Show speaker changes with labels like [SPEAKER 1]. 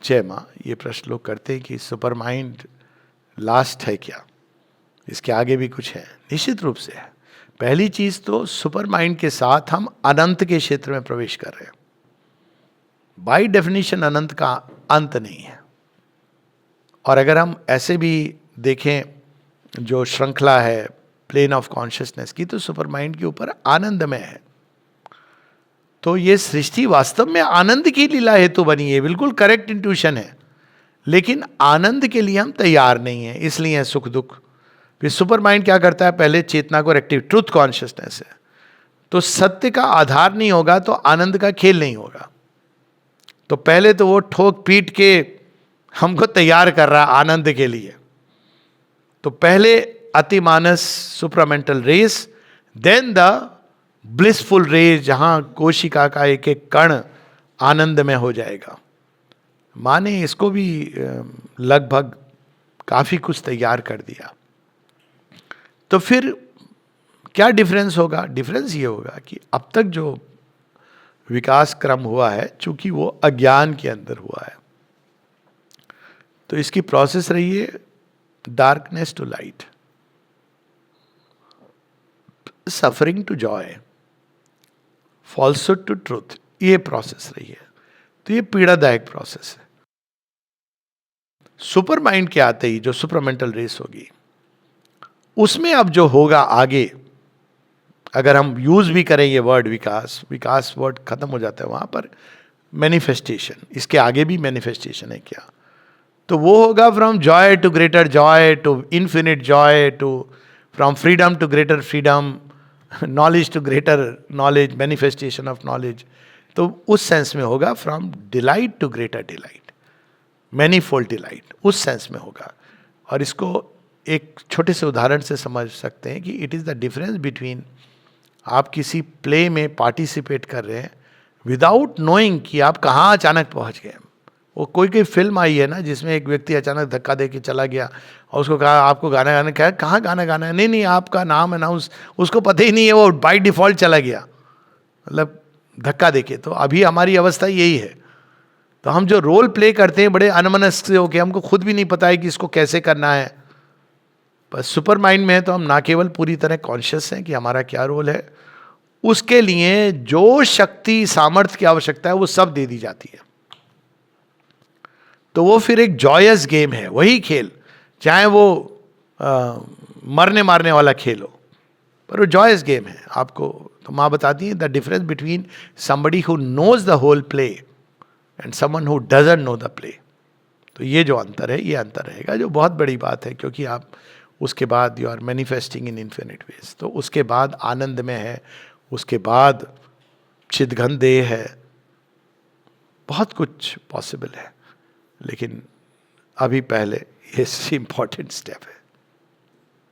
[SPEAKER 1] जय माँ, ये प्रश्न लोग करते हैं कि सुपर माइंड लास्ट है क्या, इसके आगे भी कुछ है? निश्चित रूप से है। पहली चीज तो सुपर माइंड के साथ हम अनंत के क्षेत्र में प्रवेश कर रहे हैं। बाय डेफिनेशन अनंत का अंत नहीं है। और अगर हम ऐसे भी देखें जो श्रृंखला है प्लेन ऑफ कॉन्शियसनेस की, तो सुपर माइंड के ऊपर आनंदमय है। तो ये सृष्टि वास्तव में आनंद की लीला हेतु बनी है, बिल्कुल करेक्ट इंट्यूशन है। लेकिन आनंद के लिए हम तैयार नहीं है, इसलिए है सुख दुख। फिर सुपर माइंड क्या करता है, पहले चेतना को रेक्टिव, ट्रुथ कॉन्शियसनेस है, तो सत्य का आधार नहीं होगा तो आनंद का खेल नहीं होगा। तो पहले तो वो ठोक पीट के हमको तैयार कर रहा है आनंद के लिए। तो पहले अतिमानस supramental race, then the blissful race, जहां कोशिका का एक एक कण आनंद में हो जाएगा। माँ ने इसको भी लगभग काफी कुछ तैयार कर दिया। तो फिर क्या डिफरेंस होगा? डिफरेंस ये होगा कि अब तक जो विकास क्रम हुआ है, चूंकि वो अज्ञान के अंदर हुआ है, तो इसकी प्रोसेस रही है darkness to light, suffering to joy, falsehood to truth, ये प्रोसेस रही है। तो ये पीड़ादायक प्रोसेस है। सुपर माइंड के आते ही जो सुपरमेंटल रेस होगी, उसमें अब जो होगा आगे, अगर हम यूज भी करें ये वर्ड विकास, विकास वर्ड खत्म हो जाता है वहां पर, मैनिफेस्टेशन, इसके आगे भी मैनिफेस्टेशन है क्या? तो वो होगा from joy to greater joy, to infinite joy, to from freedom to greater freedom, knowledge to greater knowledge, manifestation of knowledge. तो उस सेंस में होगा from delight to greater delight, manifold delight, उस सेंस में होगा। और इसको एक छोटे से उदाहरण से समझ सकते हैं कि it is the difference between, आप किसी प्ले में पार्टिसिपेट कर रहे हैं विदाउट नोइंग कि आप कहाँ अचानक पहुँच गए। वो कोई कोई फिल्म आई है ना जिसमें एक व्यक्ति अचानक धक्का दे के चला गया और उसको कहा आपको गाना गाना, कहा कहाँ गाना गाना है, नहीं नहीं आपका नाम अनाउंस, उसको पता ही नहीं है, वो बाय डिफॉल्ट चला गया, मतलब धक्का देके। तो अभी हमारी अवस्था यही है। तो हम जो रोल प्ले करते हैं बड़े अनमनस्क से होके, हमको खुद भी नहीं पता है कि इसको कैसे करना है। पर सुपर माइंड में है तो हम ना केवल पूरी तरह कॉन्शियस हैं कि हमारा क्या रोल है, उसके लिए जो शक्ति सामर्थ्य की आवश्यकता है वो सब दे दी जाती है। तो वो फिर एक जॉयस गेम है, वही खेल, चाहे वो मरने मारने वाला खेल हो, पर वो जॉयस गेम है आपको। तो माँ बताती है the difference between somebody who knows the whole play and someone who doesn't know the play. तो ये जो अंतर है, ये अंतर रहेगा, जो बहुत बड़ी बात है, क्योंकि आप उसके बाद you are manifesting in infinite ways. तो उसके बाद आनंद में है, उसके बाद चिदघन देह है, बहुत कुछ पॉसिबल है। लेकिन अभी पहले ये इंपॉर्टेंट स्टेप है।